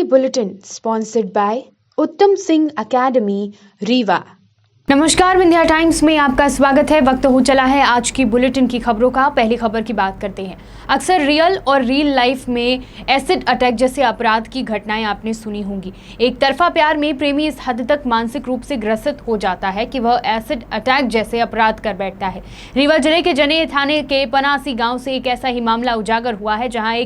Bulletin sponsored by उत्तम Singh academy Rewa. नमस्कार, Vindhya times में आपका स्वागत है। वक्त हो चला है आज की बुलेटिन की खबरों का। पहली खबर की बात करते हैं। अक्सर रियल और रियल लाइफ में एसिड अटैक जैसे अपराध की घटनाएं आपने सुनी होंगी। एक तरफा प्यार में प्रेमी इस हद तक मानसिक रूप से ग्रसित हो जाता है कि वह एसिड अटैक जैसे अपराध कर बैठता है। रीवा जिले के जनेह थाने के पनासी गांव से एक ऐसा ही मामला उजागर हुआ है जहां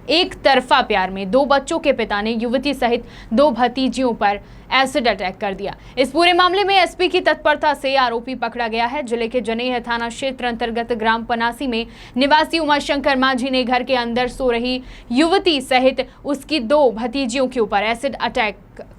एक तरफा प्यार में दो बच्चों के पिता ने युवती सहित दो भतीजियों पर एसिड अटैक कर दिया। इस पूरे मामले में एसपी की तत्परता से आरोपी पकड़ा गया है। जिले के जनेह थाना क्षेत्र अंतर्गत ग्राम पनासी में निवासी उमाशंकर माझी ने घर के अंदर सो रही युवती सहित उसकी दो भतीजियों के ऊपर एसिड अटैक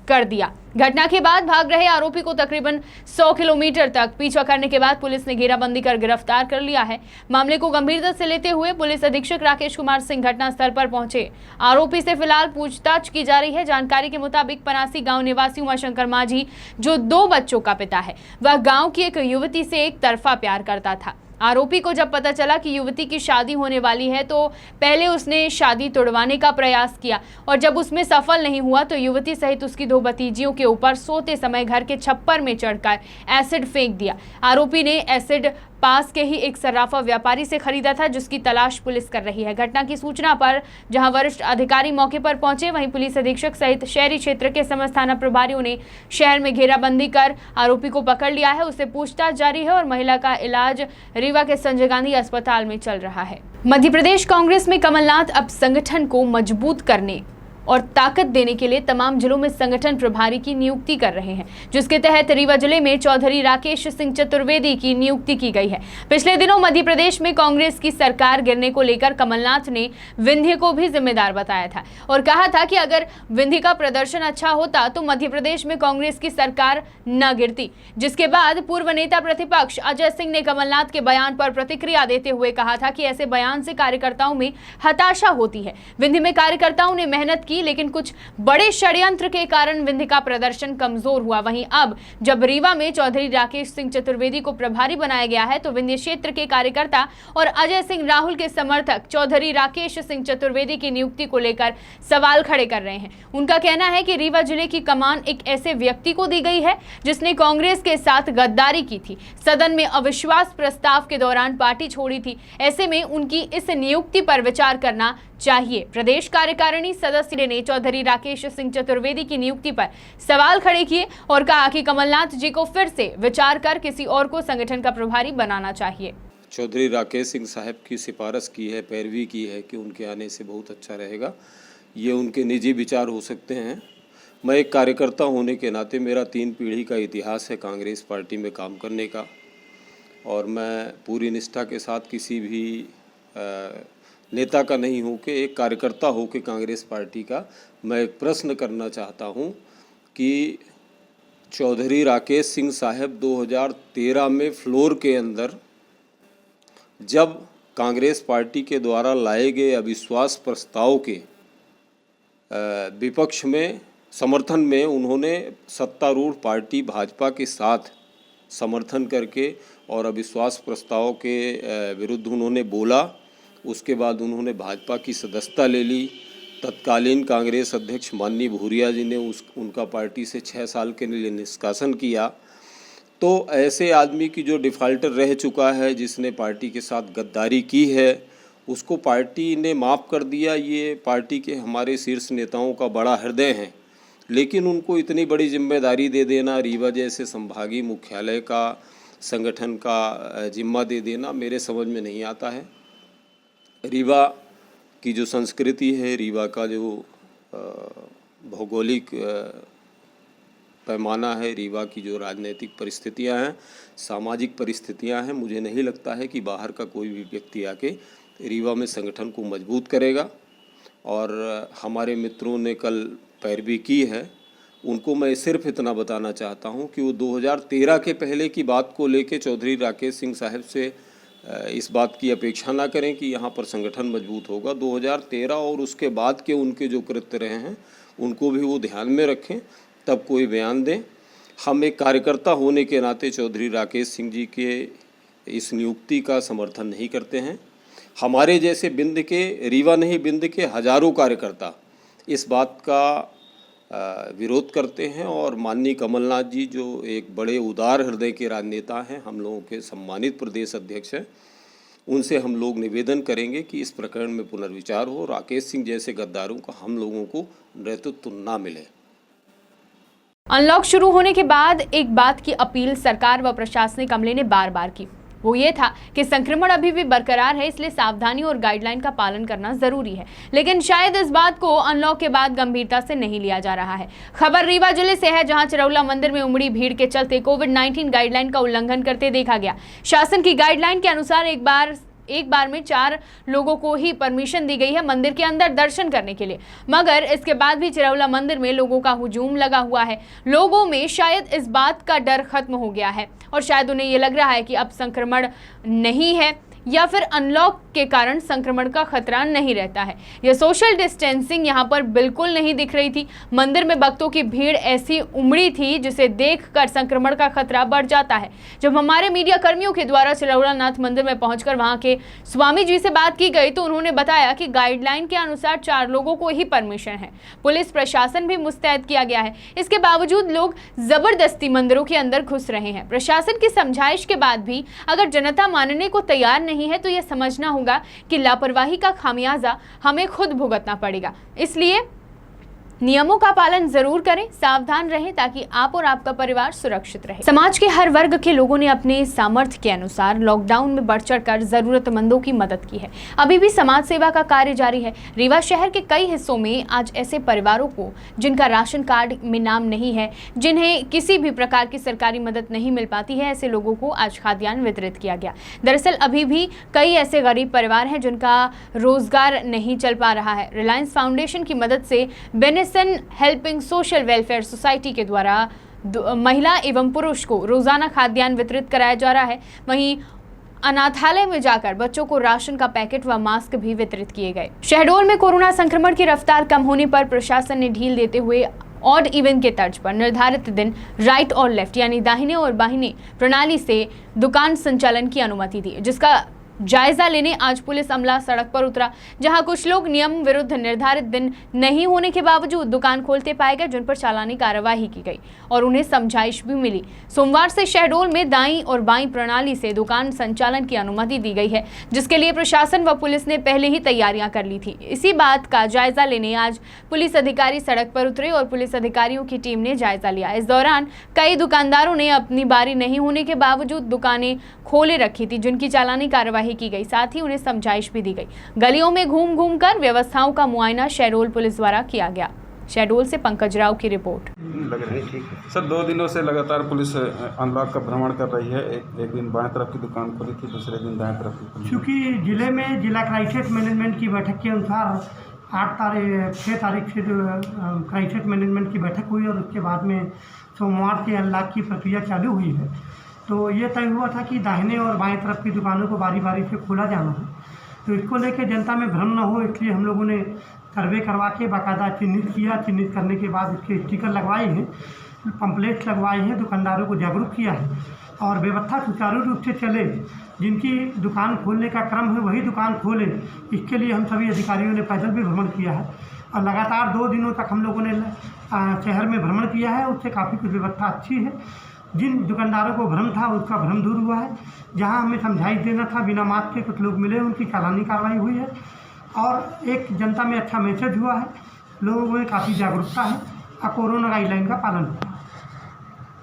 कर दिया। घटना के बाद भाग रहे आरोपी को तकरीबन 100 किलोमीटर तक पीछा करने के बाद पुलिस ने घेराबंदी कर गिरफ्तार कर लिया है। मामले को गंभीरता से लेते हुए पुलिस अधीक्षक राकेश कुमार सिंह घटनास्थल पर पहुंचे। आरोपी से फिलहाल पूछताछ की जा रही है। जानकारी के मुताबिक पनासी गांव निवासी उमाशंकर माझी, जो दो बच्चों का पिता है, वह गांव की एक युवती से एक तरफा प्यार करता था। आरोपी को जब पता चला कि युवती की शादी होने वाली है तो पहले उसने शादी तोड़वाने का प्रयास किया और जब उसमें सफल नहीं हुआ तो युवती सहित उसकी दो भतीजियों के ऊपर सोते समय घर के छप्पर में चढ़कर एसिड फेंक दिया। आरोपी ने एसिड पास के ही एक सर्राफा व्यापारी से खरीदा था, जिसकी तलाश पुलिस कर रही है। घटना की सूचना पर जहां वरिष्ठ अधिकारी मौके पर पहुंचे, वहीं पुलिस अधीक्षक सहित शहरी क्षेत्र के समस्त थाना प्रभारियों ने शहर में घेराबंदी कर आरोपी को पकड़ लिया है। उससे पूछताछ जारी है और महिला का इलाज रीवा के संजय गांधी अस्पताल में चल रहा है। मध्य प्रदेश कांग्रेस में कमलनाथ अब संगठन को मजबूत करने और ताकत देने के लिए तमाम जिलों में संगठन प्रभारी की नियुक्ति कर रहे हैं, जिसके तहत रीवा जिले में चौधरी राकेश सिंह चतुर्वेदी की नियुक्ति की गई है। पिछले दिनों मध्य प्रदेश में कांग्रेस की सरकार गिरने को लेकर कमलनाथ ने विंध्य को भी जिम्मेदार बताया था और कहा था कि अगर विंध्य का प्रदर्शन अच्छा होता तो मध्य प्रदेश में कांग्रेस की सरकार न गिरती। जिसके बाद पूर्व नेता प्रतिपक्ष अजय सिंह ने कमलनाथ के बयान पर प्रतिक्रिया देते हुए कहा था कि ऐसे बयान से कार्यकर्ताओं में हताशा होती है। विंध्य में कार्यकर्ताओं ने मेहनत की, लेकिन कुछ बड़े षड्यंत्र के कारण विंध्य का प्रदर्शन कमजोर हुआ। वहीं अब जब रीवा में चौधरी राकेश सिंह चतुर्वेदी को प्रभारी बनाया गया है तो विंध्य क्षेत्र के कार्यकर्ता और अजय सिंह राहुल के समर्थक चौधरी राकेश सिंह चतुर्वेदी की नियुक्ति को लेकर सवाल खड़े कर रहे हैं। उनका कहना है कि रीवा जिले की कमान एक ऐसे व्यक्ति को दी गई है जिसने कांग्रेस के साथ गद्दारी की थी, सदन में अविश्वास प्रस्ताव के दौरान पार्टी छोड़ी थी। ऐसे में उनकी इस नियुक्ति पर विचार करना चाहिए। प्रदेश कार्यकारिणी सदस्य ने चौधरी राकेश सिंह चतुर्वेदी की नियुक्ति पर सवाल खड़े किए और कहा कि कमलनाथ जी को फिर से विचार कर किसी और को संगठन का प्रभारी बनाना चाहिए। चौधरी राकेश सिंह साहब की सिफारिश की है, पैरवी की है कि उनके आने से बहुत अच्छा रहेगा। ये उनके निजी विचार हो सकते हैं। मैं एक कार्यकर्ता होने के नाते मेरा 3 पीढ़ी का इतिहास है कांग्रेस पार्टी में काम करने का और मैं पूरी निष्ठा के साथ किसी भी नेता का नहीं हूँ कि एक कार्यकर्ता हो के कांग्रेस पार्टी का मैं एक प्रश्न करना चाहता हूँ कि चौधरी राकेश सिंह साहब 2013 में फ्लोर के अंदर जब कांग्रेस पार्टी के द्वारा लाए गए अविश्वास प्रस्ताव के विपक्ष में समर्थन में उन्होंने सत्तारूढ़ पार्टी भाजपा के साथ समर्थन करके और अविश्वास प्रस्ताव के विरुद्ध उन्होंने बोला। उसके बाद उन्होंने भाजपा की सदस्यता ले ली। तत्कालीन कांग्रेस अध्यक्ष माननीय भूरिया जी ने उनका पार्टी से 6 साल के लिए निष्कासन किया। तो ऐसे आदमी की जो डिफ़ाल्टर रह चुका है, जिसने पार्टी के साथ गद्दारी की है, उसको पार्टी ने माफ़ कर दिया। ये पार्टी के हमारे शीर्ष नेताओं का बड़ा हृदय है, लेकिन उनको इतनी बड़ी जिम्मेदारी दे देना, रीवा जैसे संभागीय मुख्यालय का संगठन का जिम्मा दे देना, मेरे समझ में नहीं आता है। रीवा की जो संस्कृति है, रीवा का जो भौगोलिक पैमाना है, रीवा की जो राजनीतिक परिस्थितियां हैं, सामाजिक परिस्थितियां हैं, मुझे नहीं लगता है कि बाहर का कोई भी व्यक्ति आके रीवा में संगठन को मजबूत करेगा। और हमारे मित्रों ने कल पैरवी की है, उनको मैं सिर्फ इतना बताना चाहता हूं कि वो 2013 के पहले की बात को लेके चौधरी राकेश सिंह साहब से इस बात की अपेक्षा ना करें कि यहाँ पर संगठन मजबूत होगा। 2013 और उसके बाद के उनके जो कृत्य रहे हैं उनको भी वो ध्यान में रखें, तब कोई बयान दें। हम एक कार्यकर्ता होने के नाते चौधरी राकेश सिंह जी के इस नियुक्ति का समर्थन नहीं करते हैं। हमारे जैसे बिंद के, रीवा नहीं बिंद के हजारों कार्यकर्ता इस बात का विरोध करते हैं। और माननीय कमलनाथ जी जो एक बड़े उदार हृदय के राजनेता हैं, हम लोगों के सम्मानित प्रदेश अध्यक्ष हैं, उनसे हम लोग निवेदन करेंगे कि इस प्रकरण में पुनर्विचार हो। राकेश सिंह जैसे गद्दारों का हम लोगों को नेतृत्व ना मिले। अनलॉक शुरू होने के बाद एक बात की अपील सरकार व प्रशासनिक अमले ने बार बार की, वो ये था कि संक्रमण अभी भी बरकरार है, इसलिए सावधानी और गाइडलाइन का पालन करना जरूरी है। लेकिन शायद इस बात को अनलॉक के बाद गंभीरता से नहीं लिया जा रहा है। खबर रीवा जिले से है, जहां चिरौला मंदिर में उमड़ी भीड़ के चलते कोविड-19 गाइडलाइन का उल्लंघन करते देखा गया। शासन की गाइडलाइन के अनुसार एक बार में 4 लोगों को ही परमिशन दी गई है मंदिर के अंदर दर्शन करने के लिए, मगर इसके बाद भी चिरौला मंदिर में लोगों का हुजूम लगा हुआ है। लोगों में शायद इस बात का डर खत्म हो गया है और शायद उन्हें ये लग रहा है कि अब संक्रमण नहीं है या फिर अनलॉक के कारण संक्रमण का खतरा नहीं रहता है। यह सोशल डिस्टेंसिंग यहाँ पर बिल्कुल नहीं दिख रही थी। मंदिर में भक्तों की भीड़ ऐसी उमड़ी थी जिसे देखकर संक्रमण का खतरा बढ़ जाता है। जब हमारे मीडिया कर्मियों के द्वारा चिरौलानाथ मंदिर में पहुंचकर वहां के स्वामी जी से बात की गई तो उन्होंने बताया कि गाइडलाइन के अनुसार 4 लोगों को ही परमिशन है। पुलिस प्रशासन भी मुस्तैद किया गया है, इसके बावजूद लोग जबरदस्ती मंदिरों के अंदर घुस रहे हैं। प्रशासन की समझाइश के बाद भी अगर जनता मानने को तैयार नहीं है तो यह समझना होगा कि लापरवाही का खामियाजा हमें खुद भुगतना पड़ेगा। इसलिए नियमों का पालन जरूर करें, सावधान रहें ताकि आप और आपका परिवार सुरक्षित रहे। समाज के हर वर्ग के लोगों ने अपने सामर्थ्य के अनुसार लॉकडाउन में बढ़ चढ़कर जरूरतमंदों की मदद की है। अभी भी समाज सेवा का कार्य जारी है। रीवा शहर के कई हिस्सों में आज ऐसे परिवारों को जिनका राशन कार्ड में नाम नहीं है, जिन्हें किसी भी प्रकार की सरकारी मदद नहीं मिल पाती है, ऐसे लोगों को आज खाद्यान्न वितरित किया गया। दरअसल अभी भी कई ऐसे गरीब परिवार हैं जिनका रोजगार नहीं चल पा रहा है। रिलायंस फाउंडेशन की मदद से हेल्पिंग सोशल वेलफेयर सोसाइटी के द्वारा महिला एवं पुरुष को रोजाना खाद्यान्न वितरित कराया जा रहा है। वहीं अनाथालय में जाकर बच्चों को राशन का पैकेट व मास्क भी वितरित किए गए। शहडोल में कोरोना संक्रमण की रफ्तार कम होने पर प्रशासन ने ढील देते हुए ऑड इवन के तर्ज पर निर्धारित दिन राइट और लेफ्ट यानी दाहिने और बाहिने प्रणाली से दुकान संचालन की अनुमति दी, जिसका जायजा लेने आज पुलिस अमला सड़क पर उतरा, जहां कुछ लोग नियम विरुद्ध निर्धारित दिन नहीं होने के बावजूद दुकान खोलते पाए गए, जिन पर चालानी कार्यवाही की गई और उन्हें समझाइश भी मिली। सोमवार से शहडोल में दाईं और बाईं प्रणाली से दुकान संचालन की अनुमति दी गई है, जिसके लिए प्रशासन व पुलिस ने पहले ही तैयारियां कर ली थी। इसी बात का जायजा लेने आज पुलिस अधिकारी सड़क पर उतरे और पुलिस अधिकारियों की टीम ने जायजा लिया। इस दौरान कई दुकानदारों ने अपनी बारी नहीं होने के बावजूद दुकानें खोले रखी थी, जिनकी चालानी कार्यवाही की गई। साथ ही उन्हें समझाइश भी दी गई। गलियों में घूम घूम कर व्यवस्थाओं का मुआयना शहडोल पुलिस द्वारा किया गया। शहडोल से पंकज राव की रिपोर्ट। लग रही ठीक है सर, 2 दिनों से लगातार पुलिस अनलॉक का भ्रमण कर रही है। एक दिन बाएं तरफ की दुकान खोली थी, दूसरे दिन दाएं तरफ की। क्योंकि जिले में जिला क्राइसिस मैनेजमेंट की बैठक के अनुसार 6 तारीख से क्राइसिस मैनेजमेंट की बैठक हुई और उसके बाद में सोमवार से अनलॉक की प्रक्रिया चालू हुई है। तो ये तय हुआ था कि दाहिने और बाएं तरफ की दुकानों को बारी बारी से खोला जाना है। तो इसको लेकर जनता में भ्रम न हो, इसलिए हम लोगों ने सर्वे करवा के बाकायदा चिन्हित किया। चिन्हित करने के बाद इसके स्टिकर लगवाए हैं, पंपलेट्स लगवाए हैं, दुकानदारों को जागरूक किया है और व्यवस्था सुचारू रूप से चले। जिनकी दुकान खोलने का क्रम है वही दुकान खोले, इसके लिए हम सभी अधिकारियों ने पैदल भी भ्रमण किया है और लगातार 2 दिनों तक हम लोगों ने शहर में भ्रमण किया है। उससे काफ़ी कुछ व्यवस्था अच्छी है। जिन दुकानदारों को भ्रम था उसका भ्रम दूर हुआ है। जहां हमें समझाइश देना था बिना मास्क के कुछ लोग मिले, उनकी चालानी कार्रवाई हुई है और एक जनता में अच्छा मैसेज हुआ है। लोगों में काफ़ी जागरूकता है और कोरोना गाइडलाइन का पालन हुआ।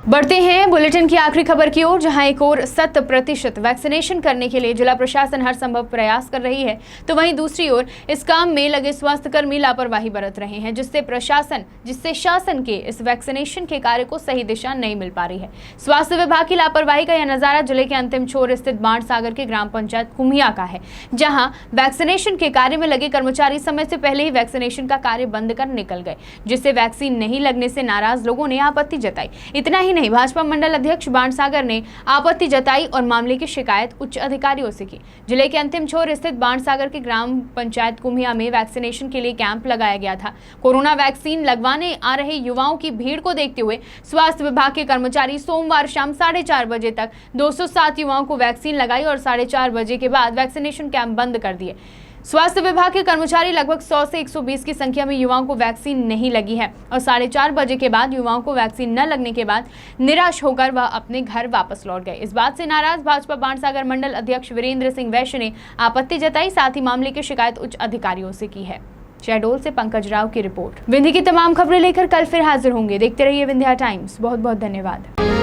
बढ़ते हैं बुलेटिन की आखिरी खबर की ओर, जहां एक और 100% वैक्सीनेशन करने के लिए जिला प्रशासन हर संभव प्रयास कर रही है, तो वहीं दूसरी ओर इस काम में लगे स्वास्थ्यकर्मी लापरवाही बरत रहे हैं, जिससे शासन के इस वैक्सीनेशन के कार्य को सही दिशा नहीं मिल पा रही है। स्वास्थ्य विभाग की लापरवाही का यह नजारा जिले के अंतिम छोर स्थित बाणसागर के ग्राम पंचायत कुम्हिया का है, जहाँ वैक्सीनेशन के कार्य में लगे कर्मचारी समय से पहले ही वैक्सीनेशन का कार्य बंद कर निकल गए, जिससे वैक्सीन नहीं लगने से नाराज लोगों ने आपत्ति जताई। इतना ही नहीं, भाजपा मंडल अध्यक्ष बाणसागर ने आपत्ति जताई और मामले की शिकायत उच्च अधिकारियों से की। जिले के अंतिम छोर स्थित बाणसागर के ग्राम पंचायत कुम्हिया में वैक्सीनेशन के लिए कैंप लगाया गया था। कोरोना वैक्सीन लगवाने आ रहे युवाओं की भीड़ को देखते हुए स्वास्थ्य विभाग के कर्मचारी सोमवार शाम 4:30 बजे तक 207 युवाओं को वैक्सीन लगाई और 4:30 बजे के बाद वैक्सीनेशन कैंप बंद कर दिए। स्वास्थ्य विभाग के कर्मचारी लगभग 100 से 120 की संख्या में युवाओं को वैक्सीन नहीं लगी है और 4:30 बजे के बाद युवाओं को वैक्सीन न लगने के बाद निराश होकर वह अपने घर वापस लौट गए। इस बात से नाराज भाजपा बाणसागर मंडल अध्यक्ष वीरेंद्र सिंह वैश्य ने आपत्ति जताई, साथ ही मामले की शिकायत उच्च अधिकारियों से की है। शहडोल से पंकज राव की रिपोर्ट। विंध्य की तमाम खबरें लेकर कल फिर हाजिर होंगे। देखते रहिए विंध्या टाइम्स। बहुत बहुत धन्यवाद।